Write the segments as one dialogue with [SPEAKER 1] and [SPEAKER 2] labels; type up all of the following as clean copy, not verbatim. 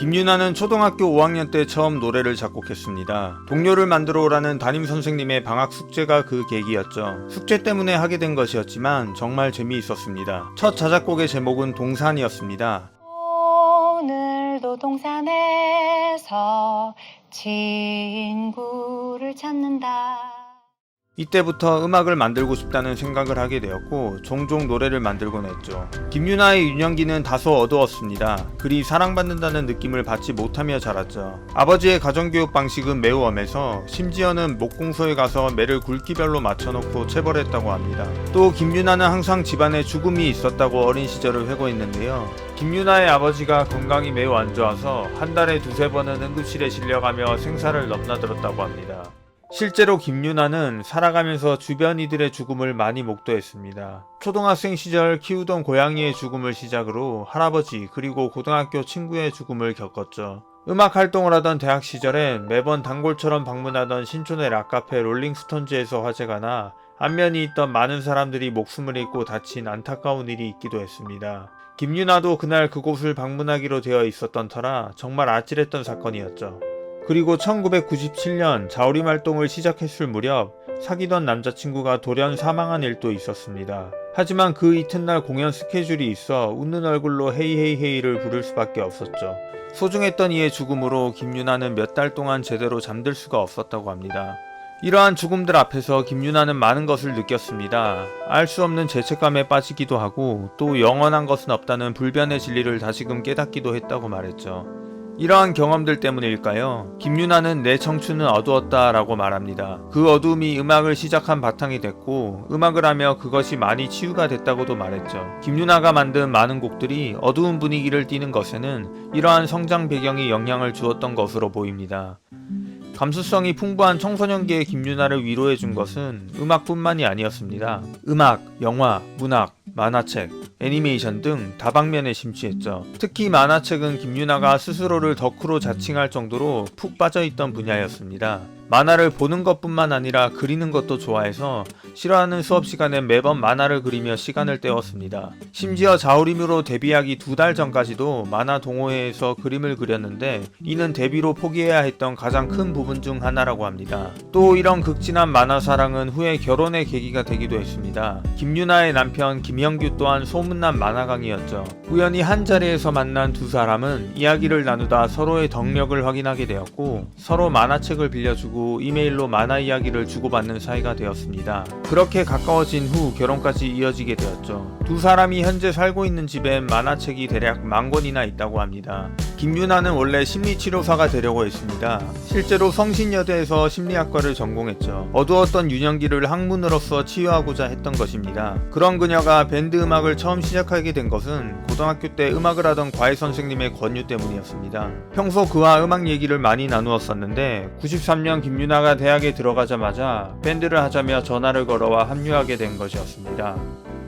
[SPEAKER 1] 김유나는 초등학교 5학년 때 처음 노래를 작곡했습니다. 동료를 만들어 오라는 담임선생님의 방학 숙제가 그 계기였죠. 숙제 때문에 하게 된 것이었지만 정말 재미있었습니다. 첫 자작곡의 제목은 동산이었습니다.
[SPEAKER 2] 오늘도 동산에서 친구를 찾는다.
[SPEAKER 1] 이때부터 음악을 만들고 싶다는 생각을 하게 되었고 종종 노래를 만들곤 했죠. 김유나의 유년기는 다소 어두웠습니다. 그리 사랑받는다는 느낌을 받지 못하며 자랐죠. 아버지의 가정교육 방식은 매우 엄해서 심지어는 목공소에 가서 매를 굵기별로 맞춰놓고 체벌했다고 합니다. 또 김유나는 항상 집안에 죽음이 있었다고 어린 시절을 회고했는데요. 김유나의 아버지가 건강이 매우 안 좋아서 한 달에 두세 번은 응급실에 실려가며 생사를 넘나들었다고 합니다. 실제로 김유나는 살아가면서 주변 이들의 죽음을 많이 목도했습니다. 초등학생 시절 키우던 고양이의 죽음을 시작으로 할아버지 그리고 고등학교 친구의 죽음을 겪었죠. 음악 활동을 하던 대학 시절엔 매번 단골처럼 방문하던 신촌의 락카페 롤링스톤즈에서 화재가 나 안면이 있던 많은 사람들이 목숨을 잃고 다친 안타까운 일이 있기도 했습니다. 김유나도 그날 그곳을 방문하기로 되어 있었던 터라 정말 아찔했던 사건이었죠. 그리고 1997년 자우림 활동을 시작했을 무렵 사귀던 남자친구가 돌연 사망한 일도 있었습니다. 하지만 그 이튿날 공연 스케줄이 있어 웃는 얼굴로 헤이헤이헤이를 부를 수밖에 없었죠. 소중했던 이의 죽음으로 김유나는 몇 달 동안 제대로 잠들 수가 없었다고 합니다. 이러한 죽음들 앞에서 김유나는 많은 것을 느꼈습니다. 알 수 없는 죄책감에 빠지기도 하고 또 영원한 것은 없다는 불변의 진리를 다시금 깨닫기도 했다고 말했죠. 이러한 경험들 때문일까요? 김유나는 내 청춘은 어두웠다 라고 말합니다. 그 어두움이 음악을 시작한 바탕이 됐고 음악을 하며 그것이 많이 치유가 됐다고도 말했죠. 김유나가 만든 많은 곡들이 어두운 분위기를 띠는 것에는 이러한 성장 배경이 영향을 주었던 것으로 보입니다. 감수성이 풍부한 청소년기의 김유나를 위로해준 것은 음악뿐만이 아니었습니다. 음악, 영화, 문학, 만화책, 애니메이션 등 다방면에 심취했죠. 특히 만화책은 김유나가 스스로를 덕후로 자칭할 정도로 푹 빠져있던 분야였습니다. 만화를 보는 것뿐만 아니라 그리는 것도 좋아해서 싫어하는 수업 시간에 매번 만화를 그리며 시간을 때웠습니다. 심지어 자우림으로 데뷔하기 2달 전까지도 만화 동호회에서 그림을 그렸는데 이는 데뷔로 포기해야 했던 가장 큰 부분 중 하나라고 합니다. 또 이런 극진한 만화 사랑은 후에 결혼의 계기가 되기도 했습니다. 김유나의 남편 김형규 또한 소문난 만화강이었죠. 우연히 한 자리에서 만난 두 사람은 이야기를 나누다 서로의 덕력을 확인하게 되었고 서로 만화책을 빌려주고 이메일로 만화 이야기를 주고받는 사이가 되었습니다. 그렇게 가까워진 후 결혼까지 이어지게 되었죠. 두 사람이 현재 살고 있는 집엔 만화책이 대략 10,000권이나 있다고 합니다. 김유나는 원래 심리치료사가 되려고 했습니다. 실제로 성신여대에서 심리학과를 전공했죠. 어두웠던 유년기를 학문으로서 치유하고자 했던 것입니다. 그런 그녀가 밴드 음악을 처음 시작하게 된 것은 고등학교 때 음악을 하던 과외 선생님의 권유 때문이었습니다. 평소 그와 음악 얘기를 많이 나누었었는데 93년 김유나가 대학에 들어가자마자 밴드를 하자며 전화를 걸어와 합류하게 된 것이었습니다.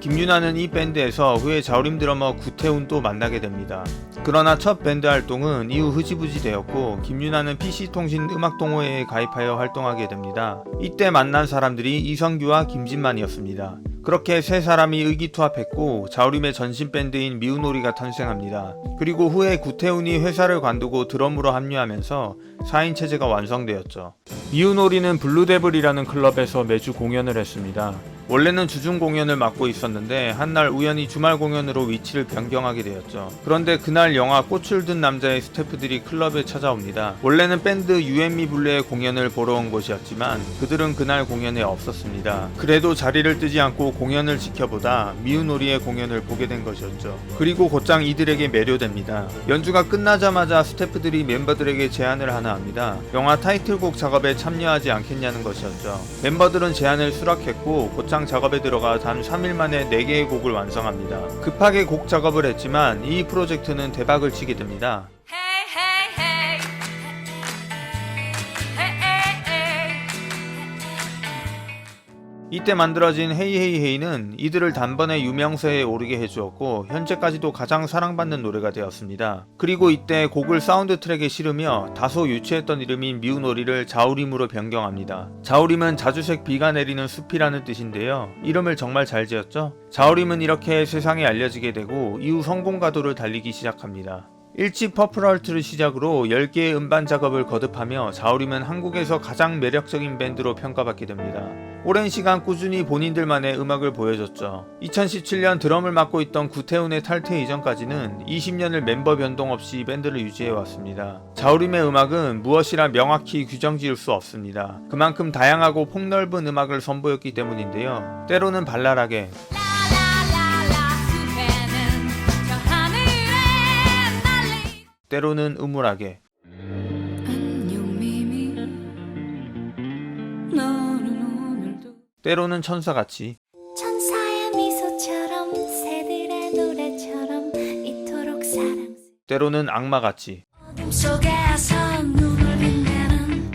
[SPEAKER 1] 김유나는 이 밴드에서 후에 자우림 드러머 구태훈도 만나게 됩니다. 그러나 첫 밴드 활동은 이후 흐지부지 되었고 김유나는 PC통신 음악동호회에 가입하여 활동하게 됩니다. 이때 만난 사람들이 이성규와 김진만이었습니다. 그렇게 세 사람이 의기투합했고 자우림의 전신 밴드인 미우놀이가 탄생합니다. 그리고 후에 구태훈이 회사를 관두고 드럼으로 합류하면서 4인 체제가 완성되었죠. 미우놀이는 블루데블이라는 클럽에서 매주 공연을 했습니다. 원래는 주중 공연을 맡고 있었는데 한날 우연히 주말 공연으로 위치를 변경하게 되었죠. 그런데 그날 영화 꽃을 든 남자의 스태프들이 클럽에 찾아옵니다. 원래는 밴드 유앤미 블루의 공연을 보러 온 곳이었지만 그들은 그날 공연에 없었습니다. 그래도 자리를 뜨지 않고 공연을 지켜보다 미우놀이의 공연을 보게 된 것이었죠. 그리고 곧장 이들에게 매료됩니다. 연주가 끝나자마자 스태프들이 멤버들에게 제안을 하나 합니다. 영화 타이틀곡 작업에 참여하지 않겠냐는 것이었죠. 멤버들은 제안을 수락했고 곧장 작업에 들어가 단 3일 만에 4개의 곡을 완성합니다. 급하게 곡 작업을 했지만 이 프로젝트는 대박을 치게 됩니다. 이때 만들어진 헤이헤이헤이는 이들을 단번에 유명세에 오르게 해주었고 현재까지도 가장 사랑받는 노래가 되었습니다. 그리고 이때 곡을 사운드 트랙에 실으며 다소 유치했던 이름인 미우놀이를 자우림으로 변경합니다. 자우림은 자주색 비가 내리는 숲이라는 뜻인데요. 이름을 정말 잘 지었죠? 자우림은 이렇게 세상에 알려지게 되고 이후 성공 가도를 달리기 시작합니다. 1집 퍼플하트를 시작으로 10개의 음반 작업을 거듭하며 자우림은 한국에서 가장 매력적인 밴드로 평가받게 됩니다. 오랜 시간 꾸준히 본인들만의 음악을 보여줬죠. 2017년 드럼을 맡고 있던 구태훈의 탈퇴 이전까지는 20년을 멤버 변동 없이 밴드를 유지해왔습니다. 자우림의 음악은 무엇이라 명확히 규정 지을 수 없습니다. 그만큼 다양하고 폭넓은 음악을 선보였기 때문인데요. 때로는 발랄하게, 때로는 음울하게, 때로는 천사같이,
[SPEAKER 3] 천사의 미소처럼 새들의 노래처럼 이토록 사랑
[SPEAKER 1] 때로는 악마같이,
[SPEAKER 3] 어둠 속에서 눈을 빛내는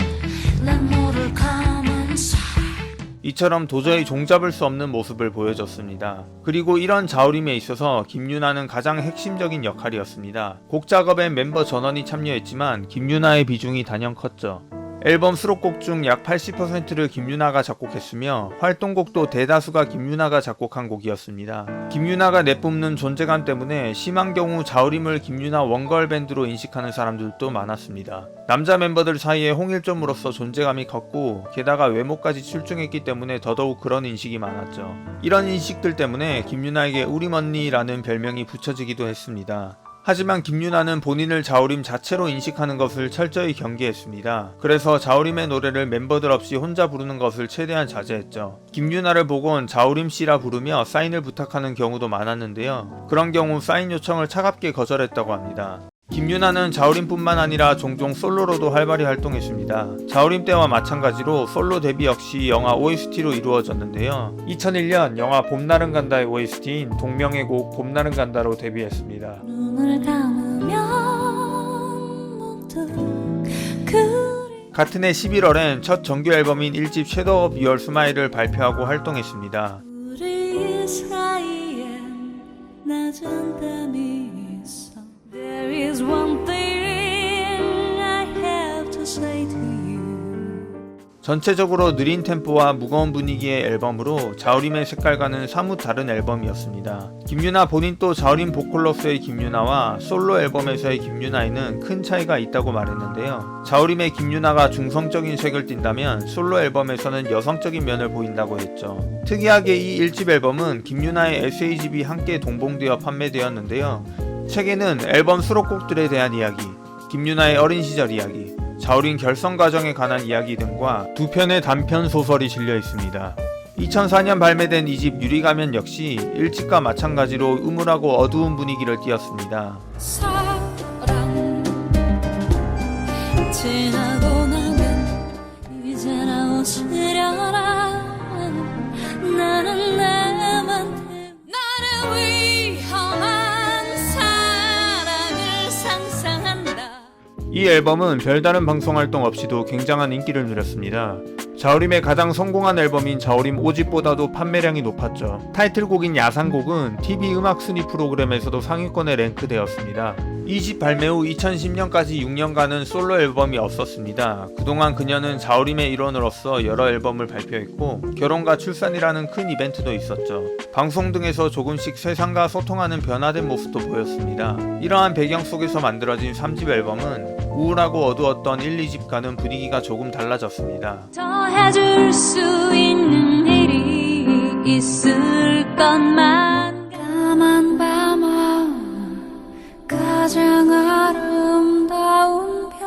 [SPEAKER 3] 난 모를 검은 사
[SPEAKER 1] 이처럼 도저히 종잡을 수 없는 모습을 보여줬습니다. 그리고 이런 자우림에 있어서 김유나는 가장 핵심적인 역할이었습니다. 곡 작업엔 멤버 전원이 참여했지만 김유나의 비중이 단연 컸죠. 앨범 수록곡 중 약 80%를 김유나가 작곡했으며 활동곡도 대다수가 김유나가 작곡한 곡이었습니다. 김유나가 내뿜는 존재감 때문에 심한 경우 자우림을 김유나 원걸 밴드로 인식하는 사람들도 많았습니다. 남자 멤버들 사이에 홍일점으로서 존재감이 컸고 게다가 외모까지 출중했기 때문에 더더욱 그런 인식이 많았죠. 이런 인식들 때문에 김유나에게 우리언니라는 별명이 붙여지기도 했습니다. 하지만 김유나는 본인을 자우림 자체로 인식하는 것을 철저히 경계했습니다. 그래서 자우림의 노래를 멤버들 없이 혼자 부르는 것을 최대한 자제했죠. 김유나를 보곤 자우림씨라 부르며 사인을 부탁하는 경우도 많았는데요. 그런 경우 사인 요청을 차갑게 거절했다고 합니다. 김유나는 자우림뿐만 아니라 종종 솔로로도 활발히 활동했습니다. 자우림 때와 마찬가지로 솔로 데뷔 역시 영화 OST로 이루어졌는데요. 2001년 영화 봄날은 간다의 OST인 동명의 곡 봄날은 간다로 데뷔했습니다.
[SPEAKER 3] 눈을 감으면 문득
[SPEAKER 1] 같은 해 11월엔 첫 정규 앨범인 1집 섀도우 오브 유얼 스마일을 발표하고 활동했습니다.
[SPEAKER 3] 우리 사이엔 낮은 땀이 있어 There is one thing I have to say to you
[SPEAKER 1] 전체적으로 느린 템포와 무거운 분위기의 앨범으로 자우림의 색깔과는 사뭇 다른 앨범이었습니다. 김유나 본인도 자우림 보컬로서의 김유나와 솔로 앨범에서의 김유나에는 큰 차이가 있다고 말했는데요. 자우림의 김유나가 중성적인 색을 띈다면 솔로 앨범에서는 여성적인 면을 보인다고 했죠. 특이하게 이 1집 앨범은 김유나의 SA집이 함께 동봉되어 판매되었는데요. 책에는 앨범 수록곡들에 대한 이야기, 김유나의 어린 시절 이야기, 자우림 결성 과정에 관한 이야기 등과 2편의 단편 소설이 실려 있습니다. 2004년 발매된 2집 유리가면 역시 1집과 마찬가지로 음울하고 어두운 분위기를 띄었습니다.
[SPEAKER 3] 사랑 지나고 나면 이제나 웃으려라 나는 나만 나는 위험한 사랑을 상상한다.
[SPEAKER 1] 이 앨범은 별다른 방송활동 없이도 굉장한 인기를 누렸습니다. 자우림의 가장 성공한 앨범인 자우림 5집보다도 판매량이 높았죠. 타이틀곡인 야상곡은 TV 음악 순위 프로그램에서도 상위권에 랭크되었습니다. 2집 발매 후 2010년까지 6년간은 솔로 앨범이 없었습니다. 그동안 그녀는 자우림의 일원으로서 여러 앨범을 발표했고 결혼과 출산이라는 큰 이벤트도 있었죠. 방송 등에서 조금씩 세상과 소통하는 변화된 모습도 보였습니다. 이러한 배경 속에서 만들어진 3집 앨범은 우울하고 어두웠던 1, 2집과는 분위기가 조금 달라졌습니다.
[SPEAKER 3] 더 해줄 수 있는 일이 있을 것만 까만 밤아 가장 아름다운 별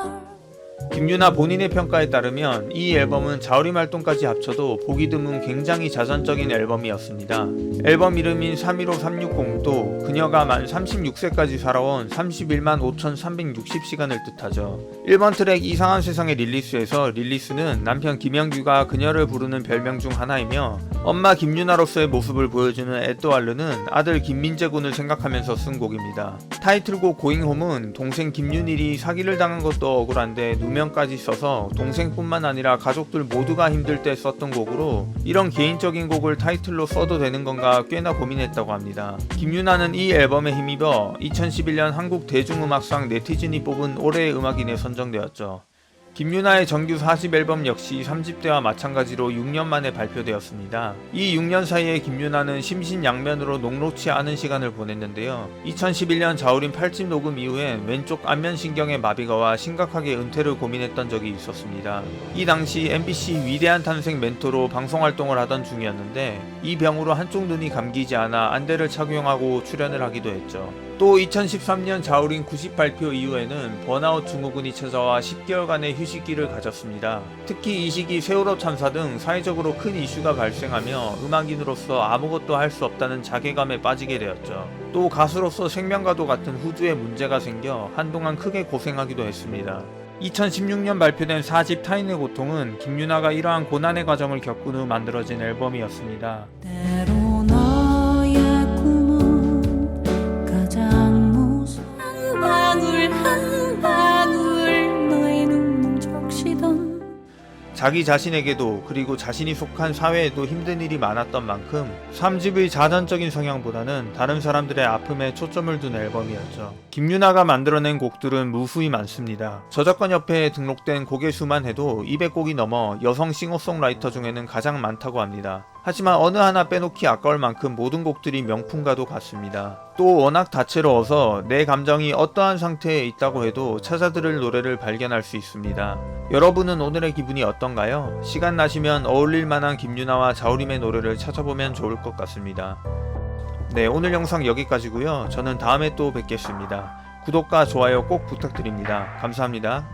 [SPEAKER 1] 김유나 본인의 평가에 따르면 이 앨범은 자우림 활동까지 합쳐도 보기 드문 굉장히 자전적인 앨범이었습니다. 앨범 이름인 315360도 그녀가 만 36세까지 살아온 31만 5360시간을 뜻하죠. 1번 트랙 이상한 세상의 릴리스에서 릴리스는 남편 김영규가 그녀를 부르는 별명 중 하나이며 엄마 김유나로서의 모습을 보여주는 에뚜알르는 아들 김민재 군을 생각하면서 쓴 곡입니다. 타이틀곡 고잉홈은 동생 김윤일이 사기를 당한 것도 억울한데 누명까지 써서 동생뿐만 아니라 가족들 모두가 힘들 때 썼던 곡으로 이런 개인적인 곡을 타이틀로 써도 되는 건가 꽤나 고민했다고 합니다. 김유나는 이 앨범에 힘입어 2011년 한국 대중음악상 네티즌이 뽑은 올해의 음악인에 선정되었죠. 김유나의 정규 40앨범 역시 3집대와 마찬가지로 6년 만에 발표되었습니다. 이 6년 사이에 김유나는 심신양면으로 녹록치 않은 시간을 보냈는데요. 2011년 자우림 8집 녹음 이후엔 왼쪽 안면신경의 마비가 와 심각하게 은퇴를 고민했던 적이 있었습니다. 이 당시 MBC 위대한 탄생 멘토로 방송활동을 하던 중이었는데 이 병으로 한쪽 눈이 감기지 않아 안대를 착용하고 출연을 하기도 했죠. 또 2013년 자우림 90 발표 이후에는 번아웃 증후군이 찾아와 10개월간의 휴식기를 가졌습니다. 특히 이 시기 세월호 참사 등 사회적으로 큰 이슈가 발생하며 음악인으로서 아무것도 할 수 없다는 자괴감에 빠지게 되었죠. 또 가수로서 생명과도 같은 후두에 문제가 생겨 한동안 크게 고생하기도 했습니다. 2016년 발표된 4집 타인의 고통은 김유나가 이러한 고난의 과정을 겪은 후 만들어진 앨범이었습니다.
[SPEAKER 3] 때로 너의 꿈은 가장 무서운 한 방울 너의 눈 적시던
[SPEAKER 1] 자기 자신에게도 그리고 자신이 속한 사회에도 힘든 일이 많았던 만큼 3집의 자전적인 성향보다는 다른 사람들의 아픔에 초점을 둔 앨범이었죠. 김유나가 만들어낸 곡들은 무수히 많습니다. 저작권협회에 등록된 곡의 수만 해도 200곡이 넘어 여성 싱어송라이터 중에는 가장 많다고 합니다. 하지만 어느 하나 빼놓기 아까울 만큼 모든 곡들이 명품과도 같습니다. 또 워낙 다채로워서 내 감정이 어떠한 상태에 있다고 해도 찾아 들을 노래를 발견할 수 있습니다. 여러분은 오늘의 기분이 어떤가요? 시간 나시면 어울릴 만한 김유나와 자우림의 노래를 찾아보면 좋을 것 같습니다. 네, 오늘 영상 여기까지고요. 저는 다음에 또 뵙겠습니다. 구독과 좋아요 꼭 부탁드립니다. 감사합니다.